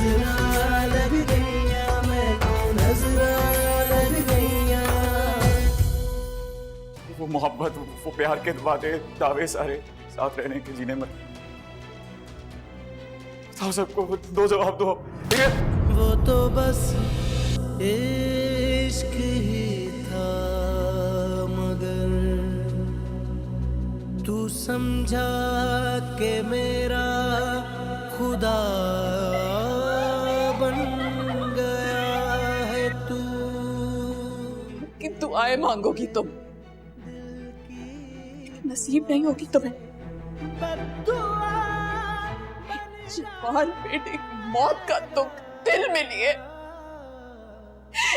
नजरा लग गईया, मैं को नजरा लग गईया। वो मोहब्बत, वो प्यार के वादे, दावे सारे, साथ रहने के, जीने मत। बताओ सबको, दो जवाब दो, ठीक है? वो तो बस इश्क ही था, मगर तू समझा के मेरा खुदा बन गया है तू। कि दुआएं मांगोगी तुम, नसीब नहीं होगी तुम्हें। जवान बेटे की मौत का दुख दिल में लिए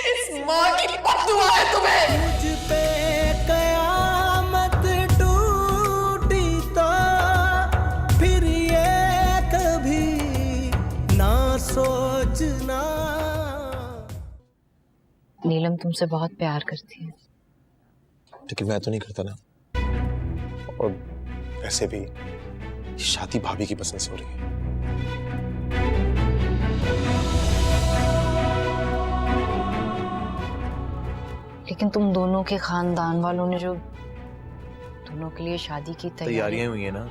इस माँ की बद्दुआ है तुम्हें। मुझ पे कयामत टूटी तो फिर ये कभी ना सोचना। नीलम तुमसे बहुत प्यार करती है। लेकिन मैं तो नहीं करता ना। और वैसे भी शादी भाभी की पसंद से हो रही है। लेकिन तुम दोनों के खानदान वालों ने जो दोनों के लिए शादी की तैयारियां हुई है ना,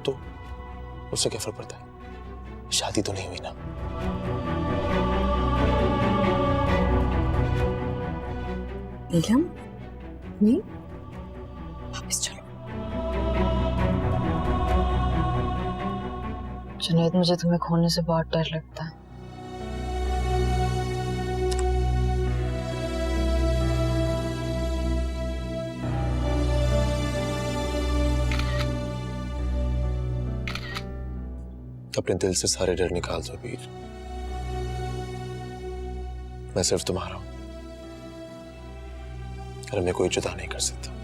तो उससे क्या फर्क पड़ता है? शादी तो नहीं हुई ना। नीलम, नहीं वापस चलो। जुनैद, मुझे तुम्हें खोने से बहुत डर लगता है। अपने दिल से सारे डर निकाल दो वीर। मैं सिर्फ तुम्हारा हूं और हमें कोई जुदा नहीं कर सकता।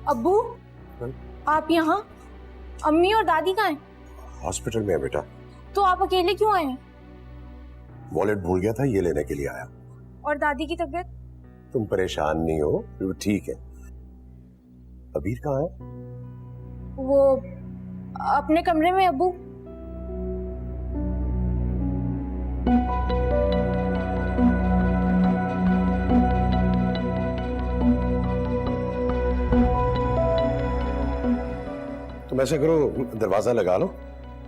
अब्बू, आप यहाँ? अम्मी और दादी कहाँ हैं? हॉस्पिटल में है बेटा। तो आप अकेले क्यों आए हैं? वॉलेट भूल गया था, ये लेने के लिए आया। और दादी की तबीयत? तुम परेशान नहीं हो, वो ठीक है। अबीर कहाँ है? वो अपने कमरे में। अब्बू, तुम ऐसा करो, दरवाजा लगा लो,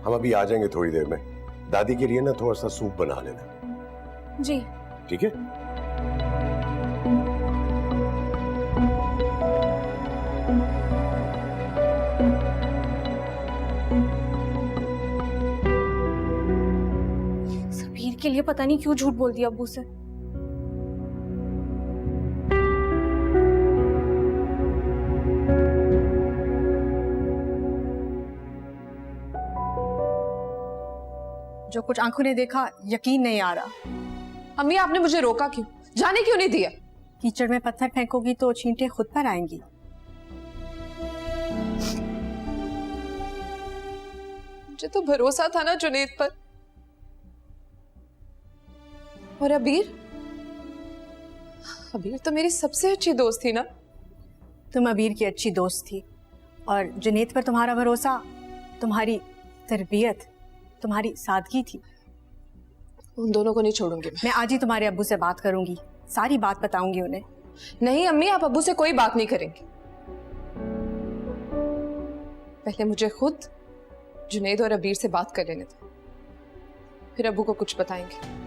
हम अभी आ जाएंगे थोड़ी देर में। दादी के लिए ना थोड़ा सा सूप बना लेना। जी ठीक है। सबीर के लिए पता नहीं क्यों झूठ बोल दिया अब्बू से। जो कुछ आंखों ने देखा यकीन नहीं आ रहा। अम्मी, आपने मुझे रोका क्यों? जाने क्यों नहीं दिया? कीचड़ में पत्थर फेंकोगी तो छींटे खुद पर आएंगी। मुझे तो भरोसा था ना जुनैद पर। और अबीर, अबीर तो मेरी सबसे अच्छी दोस्त थी ना। तुम अबीर की अच्छी दोस्त थी और जुनैद पर तुम्हारा भरोसा तुम्हारी तरबियत, तुम्हारी सादगी थी। उन दोनों को नहीं छोड़ूंगी मैं आज ही तुम्हारे अब्बू से बात करूंगी, सारी बात बताऊंगी उन्हें। नहीं अम्मी, आप अब्बू से कोई बात नहीं करेंगे। पहले मुझे खुद जुनैद और अबीर से बात कर लेने दो, फिर अब्बू को कुछ बताएंगे।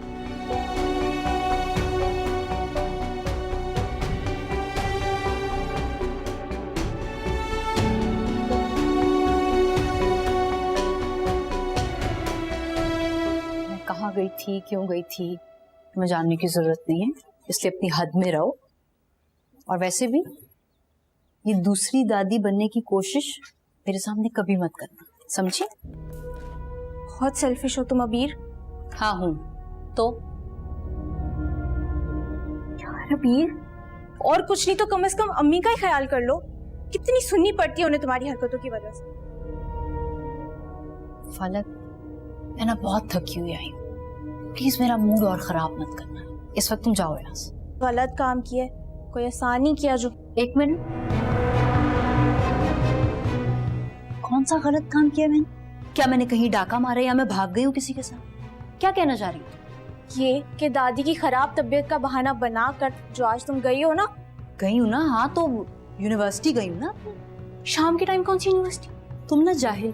कहाँ गई थी, क्यों गई थी, तुम्हें जानने की जरूरत नहीं है, इसलिए अपनी हद में रहो। और वैसे भी ये दूसरी दादी बनने की कोशिश मेरे सामने कभी मत करना, समझी? बहुत सेल्फिश हो तुम अबीर। हाँ हूं। तो रबीर, और कुछ नहीं तो कम से कम अम्मी का ही ख्याल कर लो। कितनी सुननी पड़ती है उन्हें तुम्हारी हरकतों की वजह से। फलक, मैं ना बहुत थकी हुई आई हूँ, प्लीज मेरा मूड और खराब मत करना। इस वक्त तुम जाओ यहाँ से। गलत काम किया, कोई आसान नहीं किया जो। एक मिनट, कौन सा गलत काम किया मैंने? क्या मैंने कहीं डाका मारा या मैं भाग गई हूँ किसी के साथ? क्या कहना चाह रही हो? ये कि दादी की खराब तबीयत का बहाना बना कर जो आज तुम गई हो ना। गई हूँ ना, हाँ तो यूनिवर्सिटी गई हूँ ना। शाम के टाइम कौन सी यूनिवर्सिटी? तुम ना जाहिल,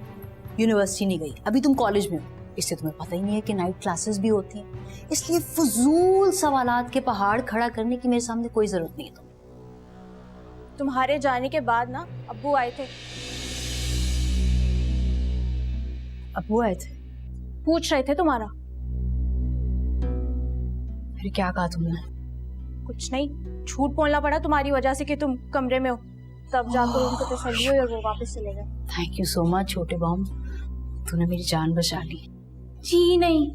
यूनिवर्सिटी नहीं गई, अभी तुम कॉलेज में हो, इससे तुम्हें पता ही नहीं है कि नाइट क्लासेस भी होती हैं। इसलिए फजूल सवालात के पहाड़ खड़ा करने की मेरे सामने कोई जरूरत नहीं है। तुम्हारे जाने के बाद ना अब्बू आए थे। अब्बू आए थे? पूछ रहे थे तुम्हारा। फिर क्या कहा तुमने? कुछ नहीं, झूठ बोलना पड़ा तुम्हारी वजह से कि तुम कमरे में हो, तब जाकर उनको तसल्ली हुई और वो वापस चले गए। थैंक यू सो मच छोटे बॉम, तूने मेरी जान बचा ली। जी नहीं,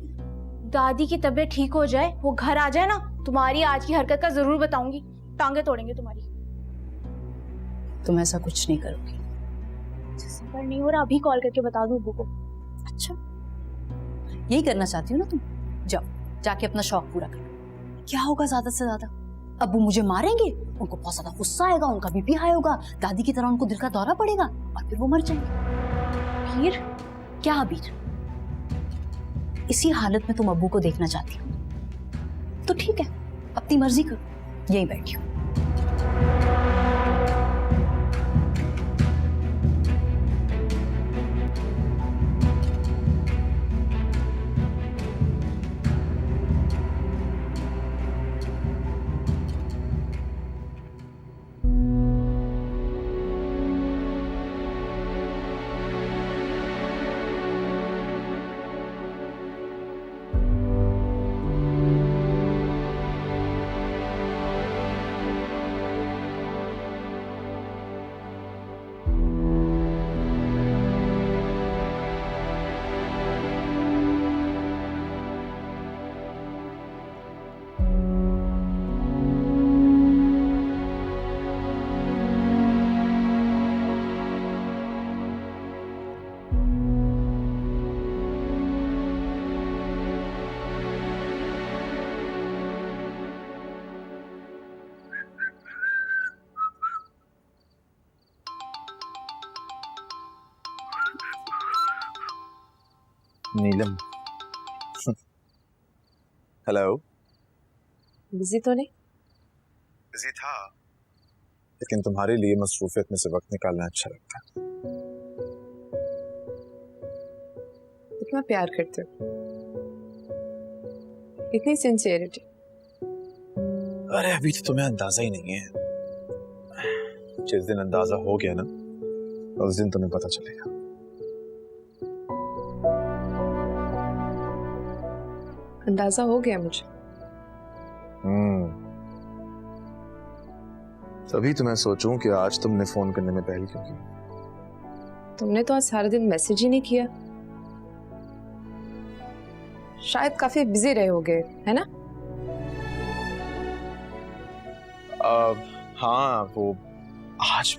दादी की तबीयत ठीक हो जाए, वो घर आ जाए ना, तुम्हारी आज की हरकत का जरूर बताऊंगी, टांगे तोड़ेंगे तुम्हारी। तुम ऐसा कुछ नहीं करोगी। सफर नहीं हो रहा, अभी कॉल करके बता दूं अब्बू को। अच्छा, यही करना चाहती हो ना तुम? जाओ, जाके अपना शौक पूरा करो। क्या होगा ज्यादा से ज्यादा? अब्बू मुझे मारेंगे, उनको बहुत ज्यादा गुस्सा आएगा, उनका बीपी हाई होगा, दादी की तरह उनको दिल का दौरा पड़ेगा और फिर वो मर जाएंगे। वीर, क्या अबीर? इसी हालत में तुम अब्बू को देखना चाहती हो तो ठीक है, अपनी मर्जी करो, यही बैठी हो। नीलम, हेलो। बिजी तो नहीं? बिजी था, लेकिन तुम्हारे लिए मसरूफियत में से वक्त निकालना अच्छा लगता है। इतना प्यार करते हो, इतनी सिंसियरिटी। अरे अभी तो तुम्हें अंदाजा ही नहीं है, जिस दिन अंदाजा हो गया ना, उस दिन तुम्हें पता चलेगा। अंदाजा हो गया मुझे। तभी तो मैं सोचूं कि आज तुमने फोन करने में पहल क्यों की। तुमने तो आज सारा दिन मैसेज ही नहीं किया, शायद काफी बिजी रहे होगे, है ना? हाँ, वो आज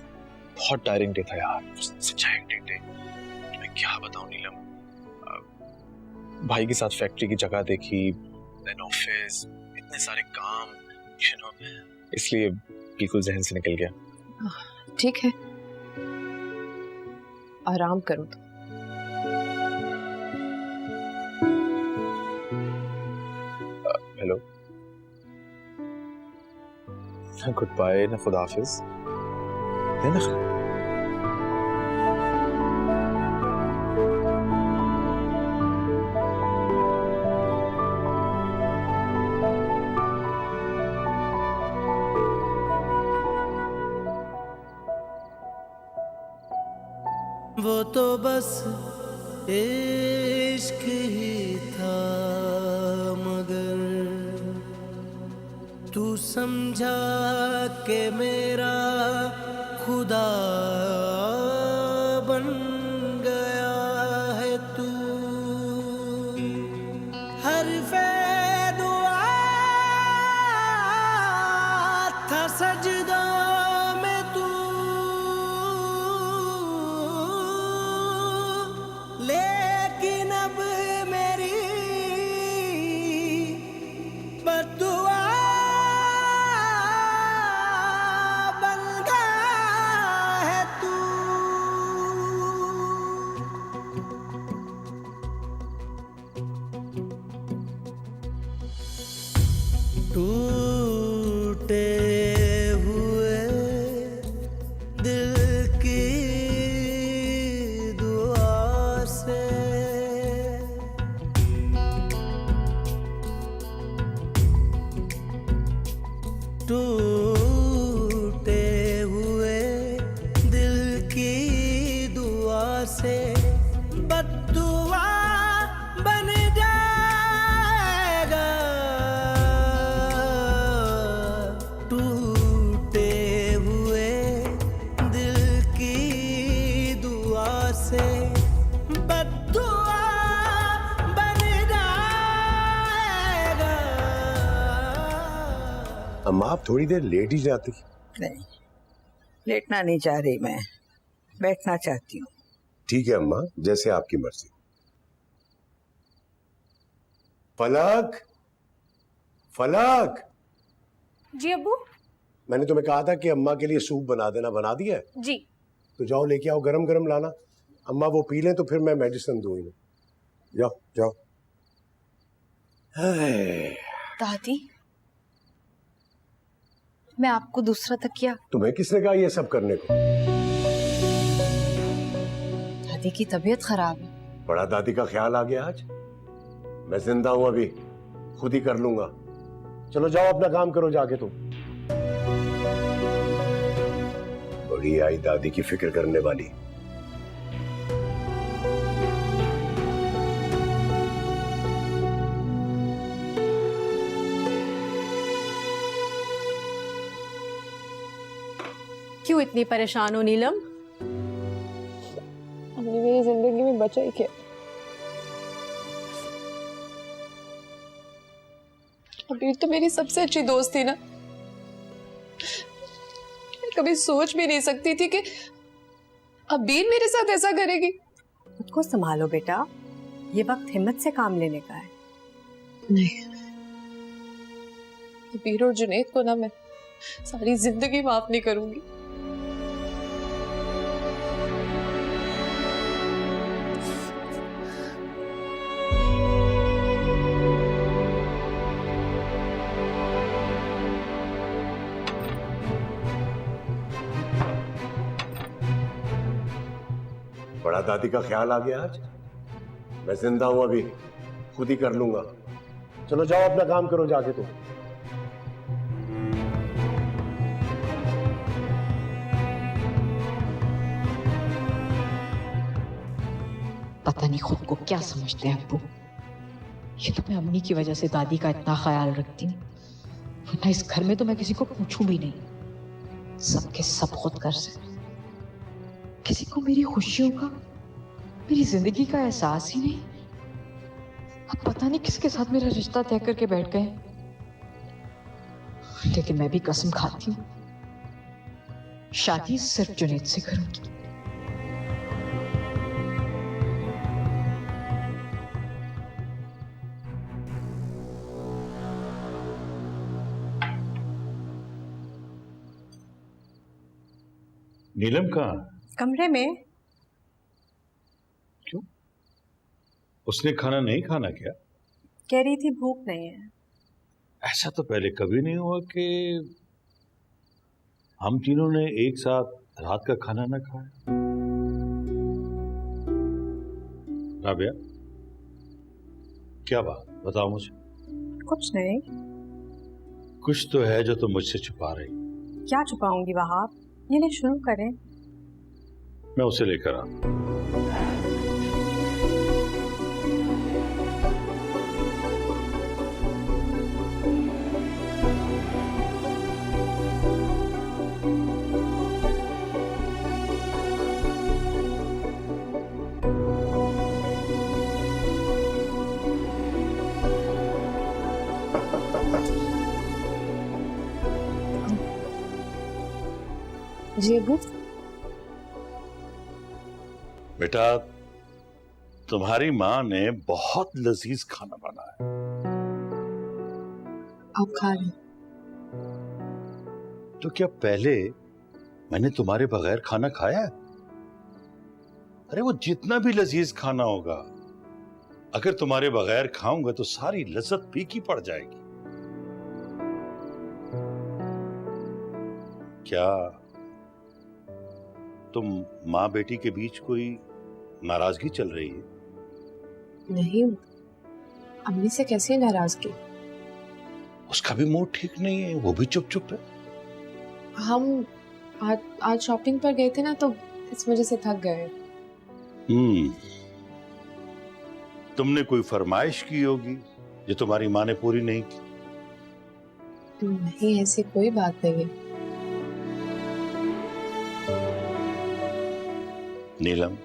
बहुत टायरिंग डे था यार, सच्चा हेक्टिक डे। मैं क्या बताऊं नीलम, भाई के साथ फैक्ट्री की जगह देखी, देन ऑफिस, इतने सारे काम, यू नो, इसलिए बिल्कुल जहन से निकल गया। ठीक है, आराम करो तो। हेलो, गुड बाय ना, खुदा हाफिज, देना खैर। वो तो बस इश्क ही था, मगर तू समझा के मेरा खुदा बन गया है तू। हर दुआ सजदों में तू, लेकिन अब मेरी बद्दुआ बन गया है तू। टूटे हुए दिल की दुआ से टूटे हुए दिल की दुआ से बद्दुआ बन जाएगा। टूटे हुए दिल की दुआ से बद्दुआ बन जाएगा। अम्मा आप थोड़ी देर लेट ही जाती। नहीं, लेटना नहीं चाह रही मैं, बैठना चाहती हूँ। ठीक है अम्मा, जैसे आपकी मर्जी। फलक, फलक, जी अब्बू। मैंने तुम्हें कहा था कि अम्मा के लिए सूप बना देना, बना दिया है? जी। तो जाओ लेके आओ, गरम गरम लाना। अम्मा वो पी लें तो फिर मैं मेडिसिन दूंगी। जाओ जाओ। दादी, मैं आपको दूसरा तकिया। तुम्हें किसने कहा ये सब करने को? दादी की तबीयत खराब है। बड़ा दादी का ख्याल आ गया आज। मैं जिंदा हूं अभी, खुद ही कर लूंगा। चलो जाओ अपना काम करो जाके तुम। बड़ी आई दादी की फिक्र करने वाली। क्यों इतनी परेशान हो नीलम? हमने मेरी जिंदगी में बचा ही क्या? अबीर तो मेरी सबसे अच्छी दोस्त थी ना। मैं कभी सोच भी नहीं सकती थी कि अबीर मेरे साथ ऐसा करेगी। खुद को संभालो बेटा, ये वक्त हिम्मत से काम लेने का है। नहीं, अबीर और जुनैद को ना मैं सारी जिंदगी माफ नहीं करूंगी। बड़ा दादी का ख्याल आ गया आज। मैं जिंदा हूं अभी, खुद ही कर लूंगा। चलो जाओ अपना काम करो जाके तुम। पता नहीं खुद को क्या समझते हैं अब्बू। ये तो मैं अम्मी की वजह से दादी का इतना ख्याल रखती हूँ, वरना इस घर में तो मैं किसी को पूछूं भी नहीं। सबके सब खुद कर से, किसी को मेरी खुशियों का, मेरी जिंदगी का एहसास ही नहीं। अब पता नहीं किसके साथ मेरा रिश्ता तय करके बैठ गए। लेकिन मैं भी कसम खाती हूँ, शादी सिर्फ जुनैद से करूंगी। नीलम कहाँ? कमरे में। क्यों? उसने खाना नहीं खाना क्या? कह रही थी भूख नहीं है। ऐसा तो पहले कभी नहीं हुआ कि हम तीनों ने एक साथ रात का खाना ना खाया। राबिया, क्या बात बताओ मुझे। कुछ नहीं। कुछ तो है जो तुम मुझसे छुपा रही। क्या छुपाऊंगी वहाब, ये ले शुरू करें। मैं उसे लेकर आता हूं। जी अबू। बेटा, तुम्हारी माँ ने बहुत लजीज खाना बनाया। आप खा लें। तो क्या पहले मैंने तुम्हारे बगैर खाना खाया है? अरे वो जितना भी लजीज खाना होगा, अगर तुम्हारे बगैर खाऊंगा तो सारी लज्जत फीकी पड़ जाएगी। क्या तुम माँ बेटी के बीच कोई नाराजगी चल रही है? नहीं, अम्मी से कैसी नाराजगी? उसका भी मूड ठीक नहीं है, वो भी चुप चुप है। हम आज शॉपिंग पर गए थे ना, तो इस वजह से थक गए। तुमने कोई फरमाइश की होगी जो तुम्हारी माँ ने पूरी नहीं की। नहीं, ऐसी कोई बात नहीं है। नीलम,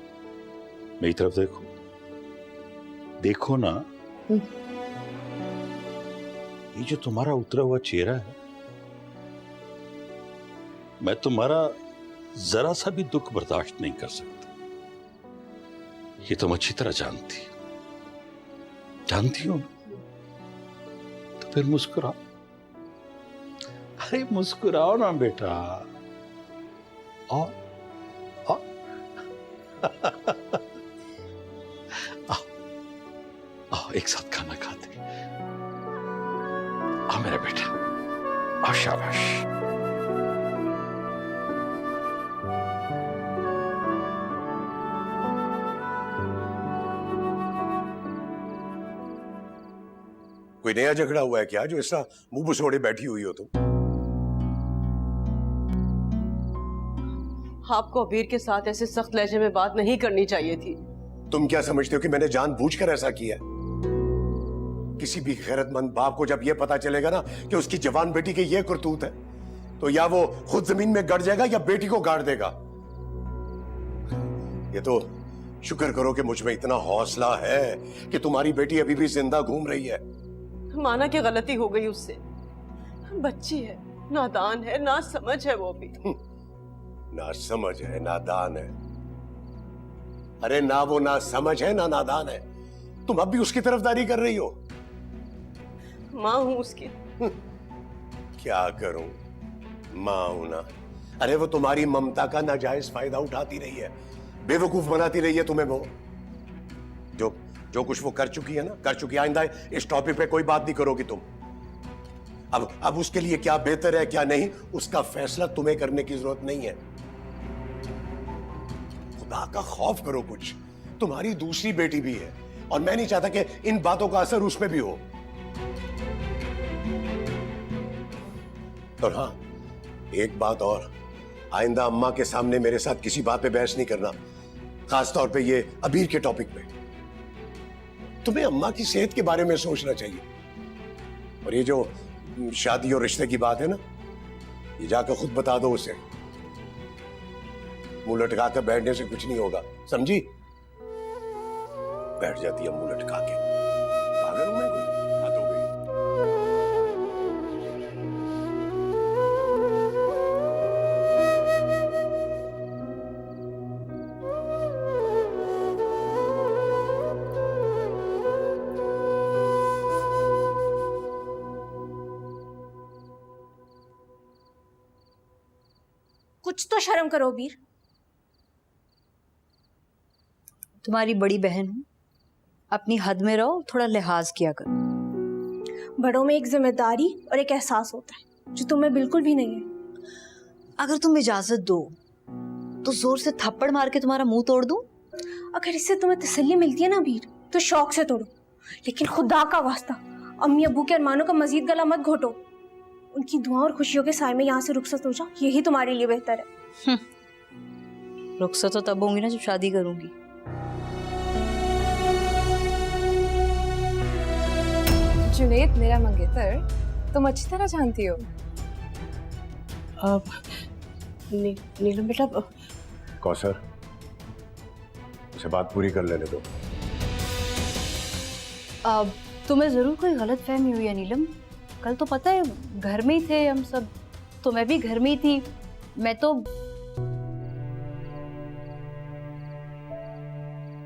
मेरी तरफ देखो, देखो ना, ये जो तुम्हारा उतरा हुआ चेहरा है, मैं तुम्हारा जरा सा भी दुख बर्दाश्त नहीं कर सकता। ये तुम अच्छी तरह जानती हो ना? तो फिर मुस्कुराओ। अरे मुस्कुराओ ना बेटा। और आओ एक साथ खाना खाते। आओ मेरा बेटा, आओ, शाबाश। कोई नया झगड़ा हुआ है क्या जो ऐसा मुंह बुसोड़े बैठी हुई हो तुम? आपको अबीर के साथ ऐसे सख्त लहजे में बात नहीं करनी चाहिए थी। तुम क्या समझते हो कि मैंने जानबूझकर ऐसा किया? किसी भी गैरतमंद बाप को जब यह पता चलेगा ना कि उसकी जवान बेटी की यह करतूत है, तो या वो खुद जमीन में गड़ जाएगा या बेटी को गाड़ देगा। ये तो शुक्र करो कि मुझ में इतना हौसला है कि तुम्हारी बेटी अभी भी जिंदा घूम रही है। माना कि गलती हो गई उससे, बच्ची है, नादान है, ना समझ है वो भी। ना समझ है, नादान है? अरे ना वो ना समझ है ना नादान है, तुम अब भी उसकी तरफदारी कर रही हो। माँ हूं उसकी। क्या करूं, माँ हूं ना। अरे वो तुम्हारी ममता का नाजायज फायदा उठाती रही है, बेवकूफ बनाती रही है तुम्हें। वो जो कुछ वो कर चुकी है ना, कर चुकी। आइंदा इस टॉपिक पे कोई बात नहीं करोगी तुम। अब उसके लिए क्या बेहतर है क्या नहीं, उसका फैसला तुम्हें करने की जरूरत नहीं है। खुदा का खौफ करो कुछ। तुम्हारी दूसरी बेटी भी है और मैं नहीं चाहता कि इन बातों का असर उसमें भी हो। और हाँ, एक बात और, आइंदा अम्मा के सामने मेरे साथ किसी बात पे बहस नहीं करना, खासतौर पे ये अबीर के टॉपिक पे। तुम्हें अम्मा की सेहत के बारे में सोचना चाहिए। और ये जो शादी और रिश्ते की बात है ना, ये जाकर खुद बता दो उसे। मुंह लटका कर बैठने से कुछ नहीं होगा, समझी? बैठ जाती है मुंह लटका के। पागल हूं मैं कोई? बात हो गई। कुछ तो शर्म करो वीर। तुम्हारी बड़ी बहन हूं, अपनी हद में रहो, थोड़ा लिहाज किया करो। बड़ों में एक जिम्मेदारी और एक एहसास होता है जो तुम्हें बिल्कुल भी नहीं है। अगर तुम इजाजत दो तो जोर से थप्पड़ मार के तुम्हारा मुंह तोड़ दूं? अगर इससे तुम्हें तसल्ली मिलती है ना वीर, तो शौक से तोड़ो, लेकिन खुदा का वास्ता अम्मी अब्बू के अरमानों का मजीद गला मत घोटो। उनकी दुआ और खुशियों के साए में यहाँ से रुखसत हो जाओ, यही तुम्हारे लिए बेहतर है। रुखसत तो तब होंगी ना जब शादी करूंगी। जुनैद मेरा मंगेतर, तुम अच्छी तरह जानती हो। नीलम बेटा, कौसर, उसे बात पूरी कर लेने दो। अब तुम्हें जरूर कोई गलत फहमी हुई है नीलम। कल तो पता है घर में ही थे हम सब, तो मैं भी घर में ही थी। मैं तो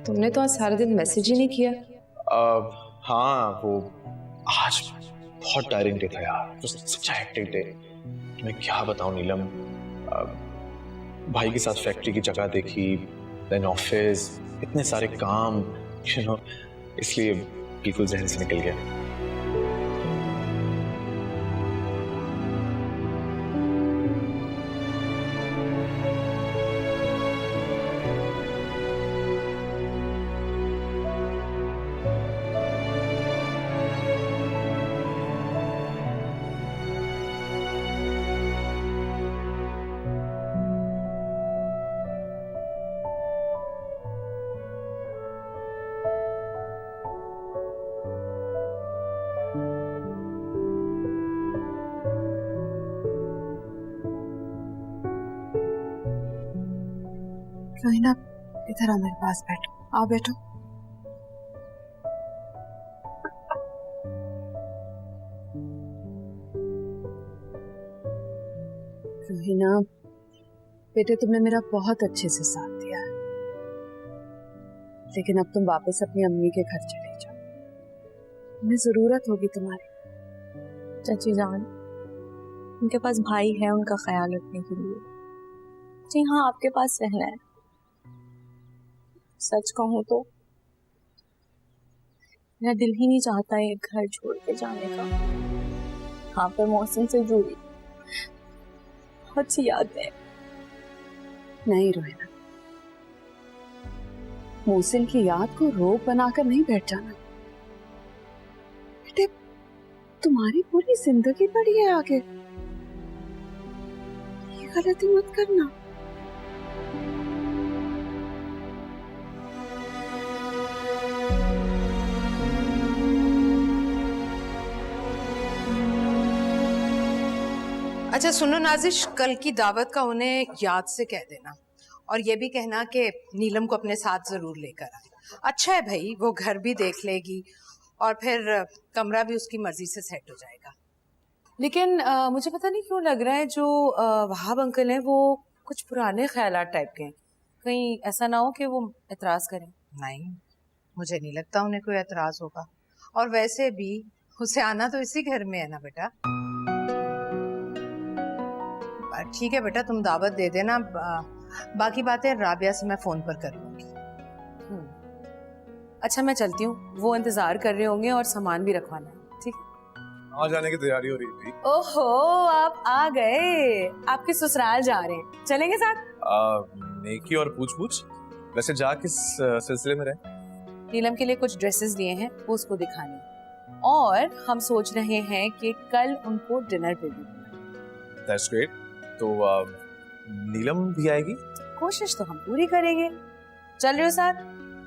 तुमने तो आज सारा दिन मैसेज ही नहीं किया। हाँ, वो आज बहुत टायरिंग डे था यार, तो सच हेक्टिक डे। मैं क्या बताऊं नीलम, भाई के साथ फैक्ट्री की जगह देखी, देन ऑफिस, इतने सारे काम, यू नो, इसलिए बिल्कुल जहन से निकल गया। रोहिना, इधर आ, मेरे पास बैठो। आओ बैठो। रोहिना बेटे, तुमने मेरा बहुत अच्छे से साथ दिया है, लेकिन अब तुम वापस अपनी अम्मी के घर चले जाओ। उन्हें जरूरत होगी तुम्हारी। चाची जान, उनके पास भाई है उनका ख्याल रखने के लिए। जी हाँ, आपके पास रहना है। सच कहूँ तो मेरा दिल ही नहीं चाहता है घर छोड़ के जाने का। यहाँ पर मौसम से जुड़ी बहुत सी यादें हैं। नहीं रोहिना, मोहसिन की याद को रोक बनाकर नहीं बैठ जाना बेटे। तुम्हारी पूरी जिंदगी पड़ी है आगे, ये गलती मत करना। अच्छा सुनो नाजिश, कल की दावत का उन्हें याद से कह देना, और ये भी कहना कि नीलम को अपने साथ जरूर लेकर आए। अच्छा है भाई, वो घर भी देख लेगी और फिर कमरा भी उसकी मर्जी से सेट हो जाएगा। लेकिन मुझे पता नहीं क्यों लग रहा है जो वहाब अंकल हैं वो कुछ पुराने ख्यालात टाइप के हैं। कहीं ऐसा ना हो कि वो एतराज करें। नहीं, मुझे नहीं लगता उन्हें कोई एतराज होगा। और वैसे भी उसे आना तो इसी घर में है ना बेटा। ठीक है बेटा, तुम दावत दे देना, बाकी बातें राबिया से मैं फोन पर कर लूंगी। अच्छा मैं चलती हूँ, वो इंतजार कर रहे होंगे और सामान भी रखवाना है। ठीक है, आ जाने की तैयारी हो रही थी। ओहो, आप आ गए। आपके ससुराल जा रहे हैं, चलेंगे साथ? नेकी और पूछ पूछ। वैसे जा किस सिलसिले में रहे? नीलम के लिए कुछ ड्रेसेस लिए हैं, वो उसको दिखाने, और हम सोच रहे हैं कि कल उनको डिनर पे भी। That's great. तो नीलम भी आएगी? कोशिश तो हम पूरी करेंगे। चल रहे हो साथ?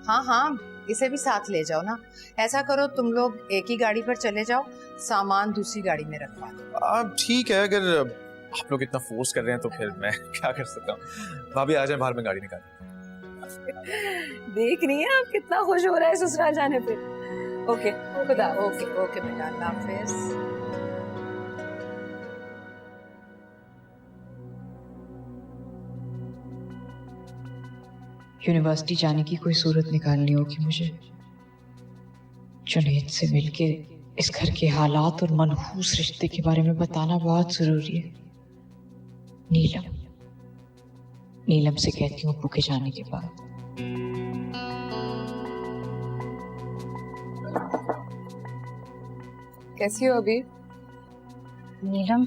हाँ हाँ, इसे भी साथ ले जाओ ना। ऐसा करो तुम लोग एक ही गाड़ी पर चले जाओ, सामान दूसरी गाड़ी में रखवा दो। ठीक है, अगर आप लोग इतना फोर्स कर रहे हैं तो फिर मैं क्या कर सकता हूँ। भाभी आ जाए, बाहर में गाड़ी निकाल। देख रही है आप कितना खुश हो रहा है ससुराल जाने पे। ओके खुदा, ओके ओके बेटा, अल्लाह हाफिज। यूनिवर्सिटी जाने की कोई सूरत निकालनी होगी मुझे। जुनैद से मिलके इस घर के हालात और मनहूस रिश्ते के बारे में बताना बहुत जरूरी है। नीलम से कहती हूँ अब्बू के जाने के बाद। कैसी हो अभी? नीलम,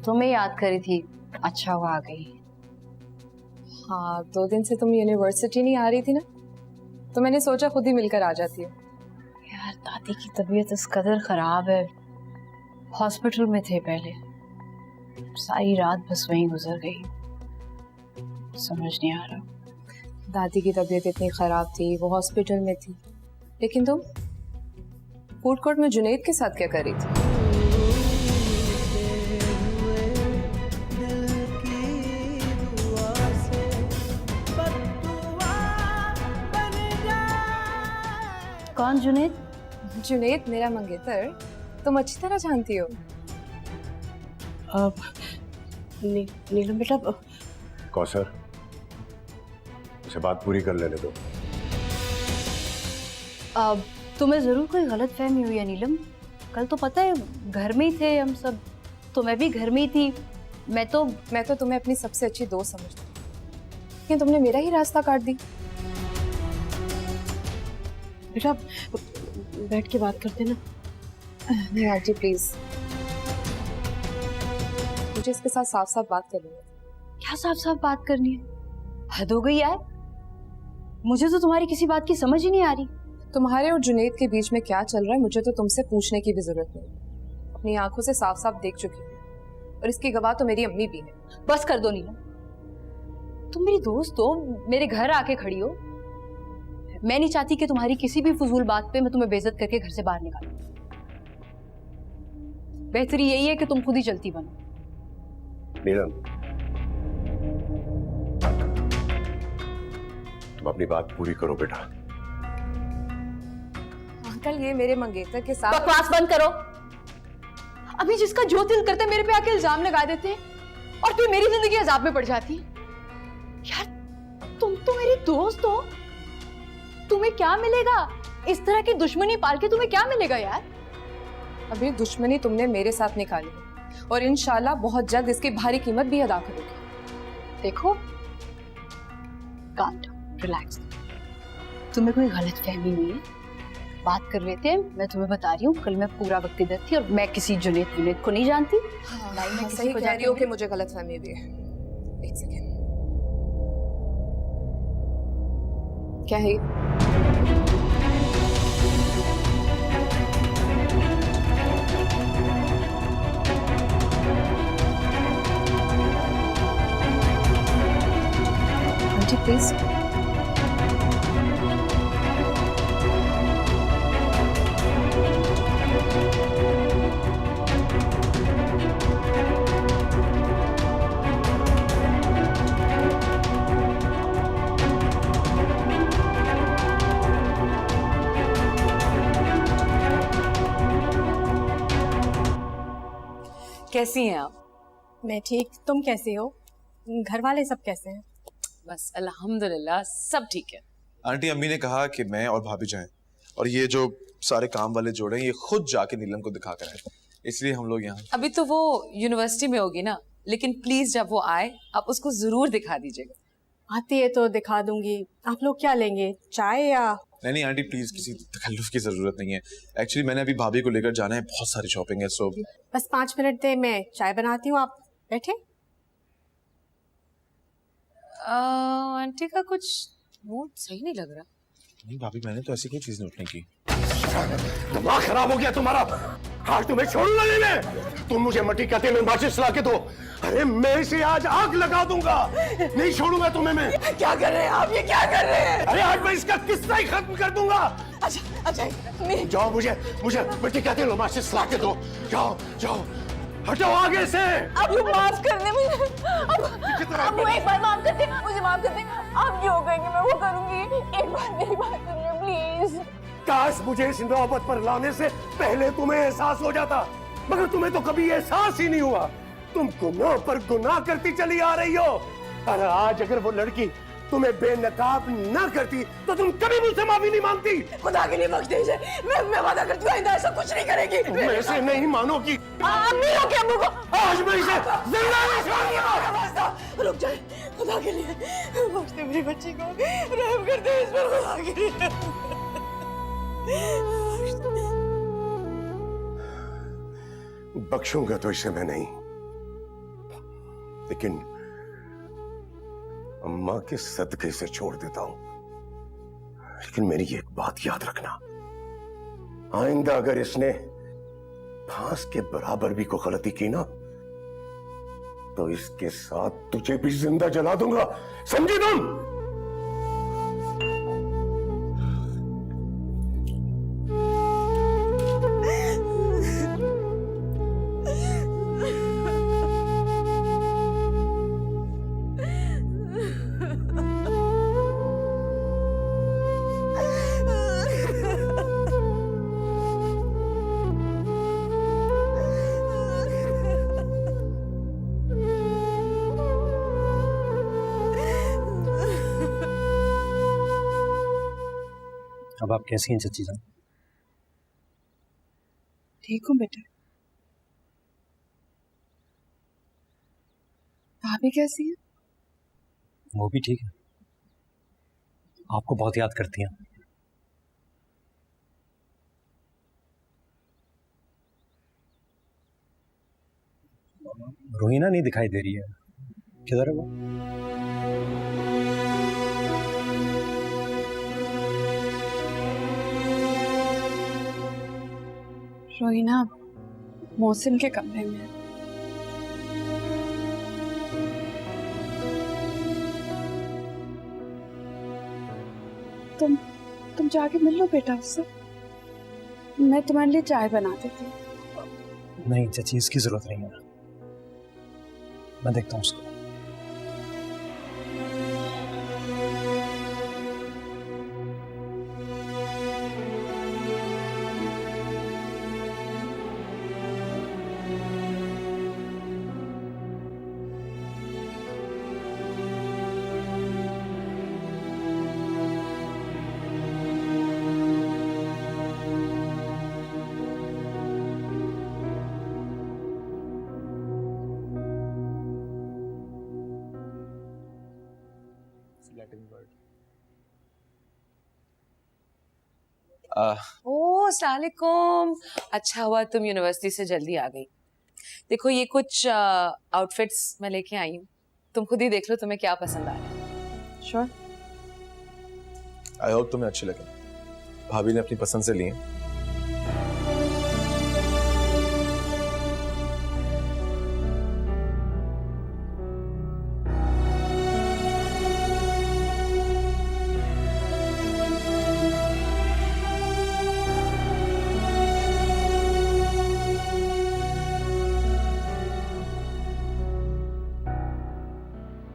तुम्हें याद करी थी, अच्छा हुआ आ गई। हाँ, 2 दिन से तुम यूनिवर्सिटी नहीं आ रही थी ना, तो मैंने सोचा खुद ही मिलकर आ जाती हूँ। यार दादी की तबीयत इस कदर खराब है, हॉस्पिटल में थे पहले, सारी रात बस वहीं गुजर गई। समझ नहीं आ रहा। दादी की तबीयत इतनी खराब थी, वो हॉस्पिटल में थी, लेकिन तुम फूड कोर्ट में जुनैद के साथ क्या कर रही थी? कौन जुनैद? जुनैद मेरा मंगेतर, तुम अच्छी तरह जानती हो। नीलम बेटा। कौसर, उसे बात पूरी कर लेने दो। अब तुम्हें जरूर कोई गलत फहमी हुई है नीलम। कल तो पता है घर में ही थे हम सब, तो मैं भी घर में ही थी। मैं तो तुम्हें अपनी सबसे अच्छी दोस्त समझती हूँ, लेकिन तुमने मेरा ही रास्ता काट दी। बेटा बैठ के बात करते ना। नहीं आंटी प्लीज, मुझे इसके साथ साफ साफ बात करनी है। क्या साफ साफ बात करनी है? हद हो गई यार, मुझे तो तुम्हारी किसी बात की समझ ही नहीं आ रही। तुम्हारे और जुनैद के बीच में क्या चल रहा है मुझे तो तुमसे पूछने की भी जरूरत नहीं। अपनी आंखों से साफ साफ देख चुकी हूँ, और इसकी गवाह तो मेरी अम्मी भी है। बस कर दो नीलम, तुम मेरी दोस्त हो, मेरे घर आके खड़ी हो। मैं नहीं चाहती कि तुम्हारी किसी भी फजूल बात पे मैं तुम्हें बेइज्जत करके घर से बाहर निकालूं। बेहतरी यही है कि तुम खुद ही चलती बनो। नीलम, तुम अपनी बात पूरी करो बेटा। अंकल ये मेरे मंगेतर के साथ बकवास बंद करो। अभी जिसका जो दिल करता है मेरे पे आके इल्जाम लगा देते हैं, और फिर मेरी जिंदगी अजाब में पड़ जाती है। यार तुम तो मेरी दोस्त हो, तुम्हें क्या मिलेगा? इस तरह की दुश्मनी पाल के तुम्हें क्या मिलेगा यार? अभी दुश्मनी तुमने मेरे साथ निकाली है, और इंशाल्लाह बहुत जल्द इसकी भारी कीमत भी अदा करोगे। देखो, calm down, relax। तुम्हें कोई गलत फहमी नहीं है, बात कर लेते हैं। मैं तुम्हें बता रही हूँ, कल मैं पूरा वक्त इधर थी और मैं किसी जुनैद को नहीं जानती। मैं सही कह रही हूँ कि मुझे गलतफहमी भी है। एक सेकेंड, क्या है आंटी प्लीज। कैसी हैं आप? मैं ठीक, तुम कैसी हो? घर वाले सब कैसे हैं? बस अल्हम्दुलिल्लाह सब ठीक है। आंटी अम्मी ने कहा कि मैं और भाभी जाएं, और ये जो सारे काम वाले जोड़े हैं ये खुद जाके नीलम को दिखा कर आए, इसलिए हम लोग यहाँ। अभी तो वो यूनिवर्सिटी में होगी ना, लेकिन प्लीज जब वो आए आप उसको जरूर दिखा दीजिएगा। आती है तो दिखा दूंगी। आप लोग क्या लेंगे, चाय या? नहीं आंटी प्लीज, किसी तकल्लुफ की जरूरत नहीं है। एक्चुअली मैंने अभी भाभी को लेकर जाना है, बहुत सारी शॉपिंग है। सो बस 5 मिनट दे, मैं चाय बनाती हूँ, आप बैठे। आंटी का कुछ मूड सही नहीं लग रहा। नहीं भाभी, मैंने तो ऐसी कोई चीज नोट नहीं की। दिमाग खराब हो गया तुम्हारा? आज तुम्हें छोड़ूंगा नहीं मैं। तुम मुझे मट्टी का तेल और माचिस ला के दो। अरे मैं इसे आज आग लगा दूंगा, नहीं छोड़ूंगा तुम्हें मैं। क्या कर रहे हैं आप, ये क्या कर रहे हैं? अरे आज मैं इसका किस्सा ही खत्म कर दूंगा। अच्छा जाओ, मुझे मट्टी का तेल और माचिस ला के दो। जाओ जाओ, हटो आगे से। अब माफ कर दे मुझे। अब एक बार माफ कर दे मुझे, माफ कर दे। आप जो कहेंगे मैं वो करूंगी। एक बार मेरी बात सुनिए प्लीज। काश मुझे इस नौबत पर लाने से पहले तुम्हें एहसास हो जाता, मगर तुम्हें तो कभी एहसास ही नहीं हुआ। तुम गुनाह पर गुनाह करती चली आ रही हो। अरे आज अगर वो लड़की तुम्हें बेनकाब ना करती तो तुम कभी मुझसे माफी नहीं मांगती। खुदा के लिए बख्श दीजिए, मैं वादा करती हूँ आइंदा ऐसा कुछ नहीं करेगी। मैं इसे नहीं मानोगी। अम्मी रोके अम्मू को। आज मैं इसे जिंदा नहीं छोड़ूंगा। रुक जाए, खुदा के लिए बख्श दे मेरे बच्चे को, रहम कर दे इस पर, खुदा के लिए। बख्शूंगा तो इसे मैं नहीं, लेकिन अम्मा के सदके से छोड़ देता हूं। लेकिन मेरी एक बात याद रखना, आइंदा अगर इसने फांस के बराबर भी कोई गलती की ना, तो इसके साथ तुझे भी जिंदा जला दूंगा, समझी तुम? अब आप कैसी हैं चची जान? ठीक हूँ बेटा। भाभी कैसी है? वो भी ठीक है, आपको बहुत याद करती हैं। रोहिना नहीं दिखाई दे रही है, किधर है वो? रोहिना मोहसिन के कमरे में है। तुम जाके मिल लो बेटा उससे, मैं तुम्हारे लिए चाय बना देती हूँ। नहीं चाची, इसकी जरूरत नहीं है, मैं देखता हूँ उसको। ओह सलामुकुम, अच्छा हुआ तुम यूनिवर्सिटी से जल्दी आ गई। देखो ये कुछ आउटफिट्स मैं लेके आई हूँ, तुम खुद ही देख लो तुम्हें क्या पसंद आ रहा है। श्योर? आई होप तुम्हें अच्छे लगे। भाभी ने अपनी पसंद से लिए।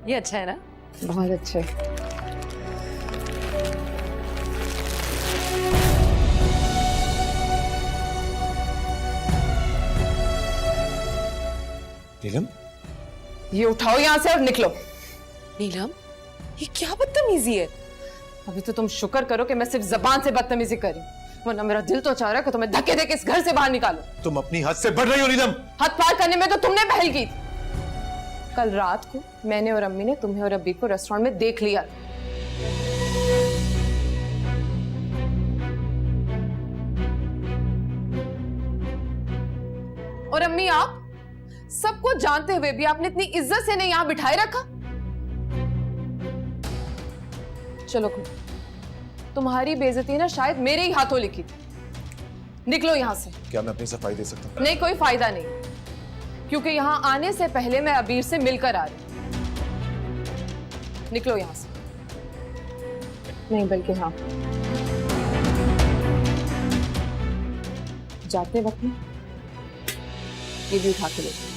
ये अच्छा है ना? बहुत अच्छा है। नीलम, ये उठाओ यहाँ से और निकलो। नीलम, ये क्या बदतमीजी है? अभी तो तुम शुक्र करो कि मैं सिर्फ जबान से बदतमीजी करी, वरना मेरा दिल तो चाह रहा है कि तुम्हें धक्के देके इस घर से बाहर निकालो। तुम अपनी हद से बढ़ रही हो नीलम। हद पार करने में तो तुमने पहल की थी। कल रात को मैंने और अम्मी ने तुम्हें और अब्बी को रेस्टोरेंट में देख लिया। और अम्मी, आप सबको जानते हुए भी आपने इतनी इज्जत से नहीं यहां बिठाए रखा। चलो तुम्हारी बेइज्जती ना शायद मेरे ही हाथों लिखी थी। निकलो यहां से। क्या मैं अपनी सफाई दे सकता हूँ? नहीं, कोई फायदा नहीं, क्योंकि यहां आने से पहले मैं अबीर से मिलकर आ रही। निकलो यहां से। नहीं बल्कि हाँ, जाते वक्त में ये भी उठा के ले जाओ।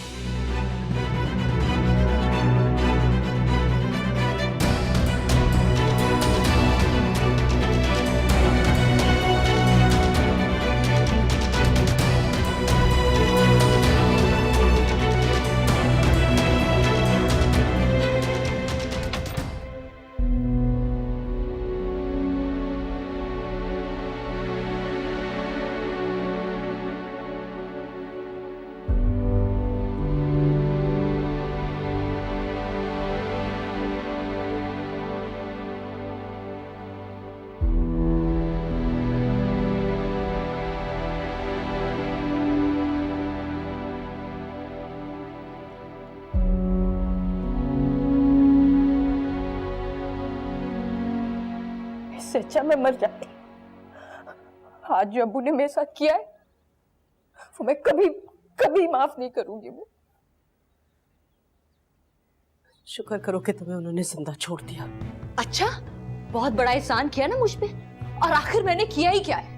इससे अच्छा मैं मर जाती। आज जो अब्बू ने मेरे साथ किया है वो मैं कभी कभी माफ नहीं करूंगी। वो शुक्र करो कि तुम्हें उन्होंने जिंदा छोड़ दिया। अच्छा, बहुत बड़ा एहसान किया ना मुझ पे। और आखिर मैंने किया ही क्या है?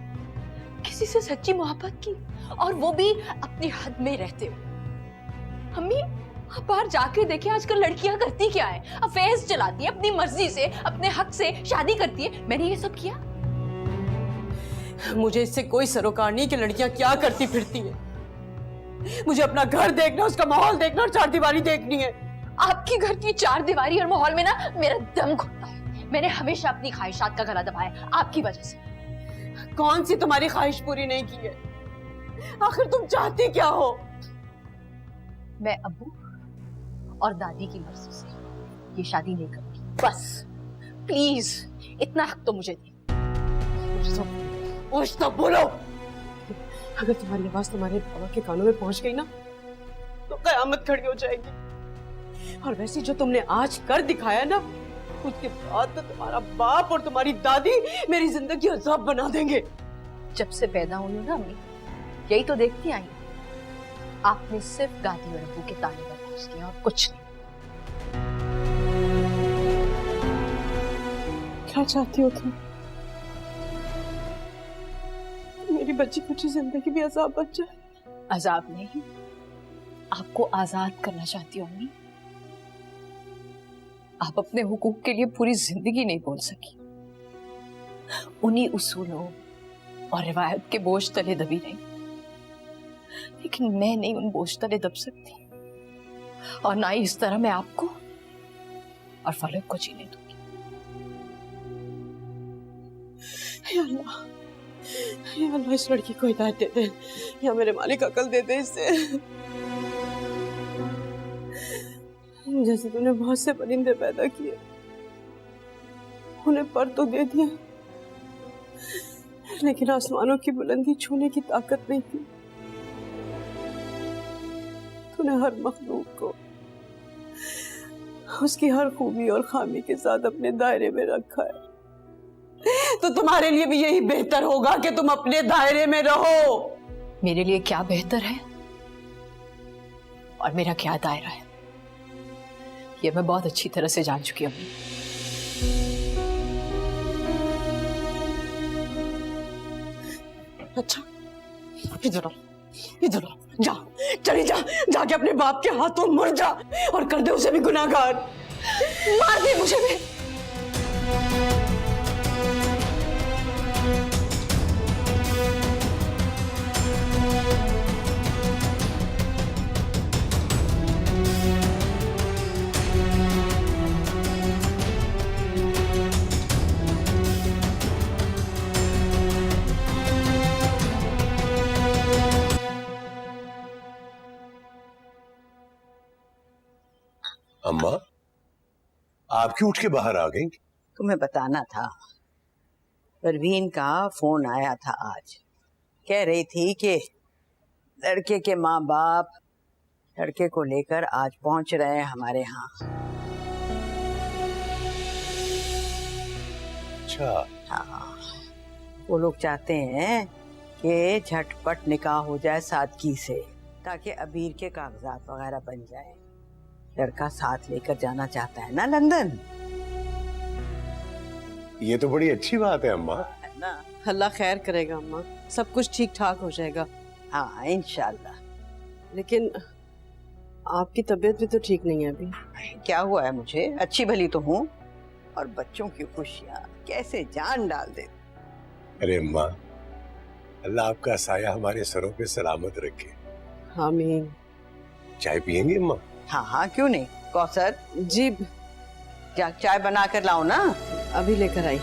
किसी से सच्ची मोहब्बत की, और वो भी अपनी हद में रहते हुए। अम्मी, आप बाहर जाके देखें आजकल लड़कियां करती क्या है। अफेयर्स चलाती है अपनी मर्जी से, अपने हक से शादी करती है। मैंने ये सब किया? मुझे इससे कोई सरोकार नहीं कि लड़कियां क्या करती फिरती हैं। मुझे अपना घर देखना, उसका माहौल देखना और चारदीवारी देखनी है। आपके घर की चारदीवारी और माहौल में ना मेरा दम घुटता है। मैंने हमेशा अपनी ख्वाहिशात का गला दबाया आपकी वजह से। कौन सी तुम्हारी ख्वाहिश पूरी नहीं की है? आखिर तुम चाहती क्या हो? मैं अब्बू और दादी की मर्जी से ये शादी नहीं करूंगी, बस। प्लीज इतना हक तो मुझे दे। कुछ तो बोलो। अगर तुम्हारी आवाज तुम्हारे बाबा के कानों में पहुंच गई ना तो कयामत खड़ी हो जाएगी। और वैसे जो तुमने आज कर दिखाया ना, उसके बाद तो तुम्हारा बाप और तुम्हारी दादी मेरी जिंदगी अजाब बना देंगे। जब से पैदा हुई हूं ना अम्मी, यही तो देखती आई हूं। आपने सिर्फ दादी और अब्बू के ताने बर्दाश्त किया और कुछ नहीं। क्या चाहती हो तुम? मेरी बच्ची कुछ जिंदगी भी अजाब बन जाए? अजाब नहीं, आपको आजाद करना चाहती हूँ अम्मी। आप अपने हुकूक के लिए पूरी जिंदगी नहीं बोल सकी, उन्हीं उसूलों और रिवायत के बोझ तले दबी रही। लेकिन मैं नहीं उन बोझ तले दब सकती, और ना ही इस तरह मैं आपको और फलक को जीने दूंगी। या अल्लाह, या अल्लाह, इस लड़की को हिदायत दे दे, या मेरे मालिक अकल दे दे इसे। जैसे तूने बहुत से परिंदे पैदा किए, उन्हें पर तो दे दिया, लेकिन आसमानों की बुलंदी छूने की ताकत नहीं थी। तूने हर मखलूक को उसकी हर खूबी और खामी के साथ अपने दायरे में रखा है। तो तुम्हारे लिए भी यही बेहतर होगा कि तुम अपने दायरे में रहो। मेरे लिए क्या बेहतर है और मेरा क्या दायरा है, ये मैं बहुत अच्छी तरह से जान चुकी हूँ। अच्छा, इधर आओ, इधर आओ, जा, चली जा, जाके अपने बाप के हाथों मर जा और कर दे उसे भी गुनाहगार, मार दे मुझे भी। अम्मा, आप क्यों उठ के बाहर आ गई? तुम्हें बताना था, परवीन का फोन आया था आज। कह रही थी कि लड़के के माँ बाप लड़के को लेकर आज पहुंच रहे हैं हमारे यहाँ। अच्छा। हाँ, वो लोग चाहते हैं कि झटपट निकाह हो जाए सादगी से, ताकि अबीर के कागजात वगैरह बन जाए। लड़का साथ लेकर जाना चाहता है ना लंदन। ये तो बड़ी अच्छी बात है अम्मा। ना, अल्लाह खैर करेगा अम्मा, सब कुछ ठीक ठाक हो जाएगा। हाँ इंशाल्लाह। लेकिन आपकी तबीयत भी तो ठीक नहीं है अभी। क्या हुआ है मुझे? अच्छी भली तो हूँ, और बच्चों की खुशियाँ कैसे जान डाल दे। अरे अम्मा, अल्लाह आपका साया हमारे सरों पे सलामत रखे। आमीन। चाय पियेंगे अम्मा? हाँ हाँ, क्यों नहीं। कौसर जी, चाय बना कर लाओ ना। अभी लेकर आई।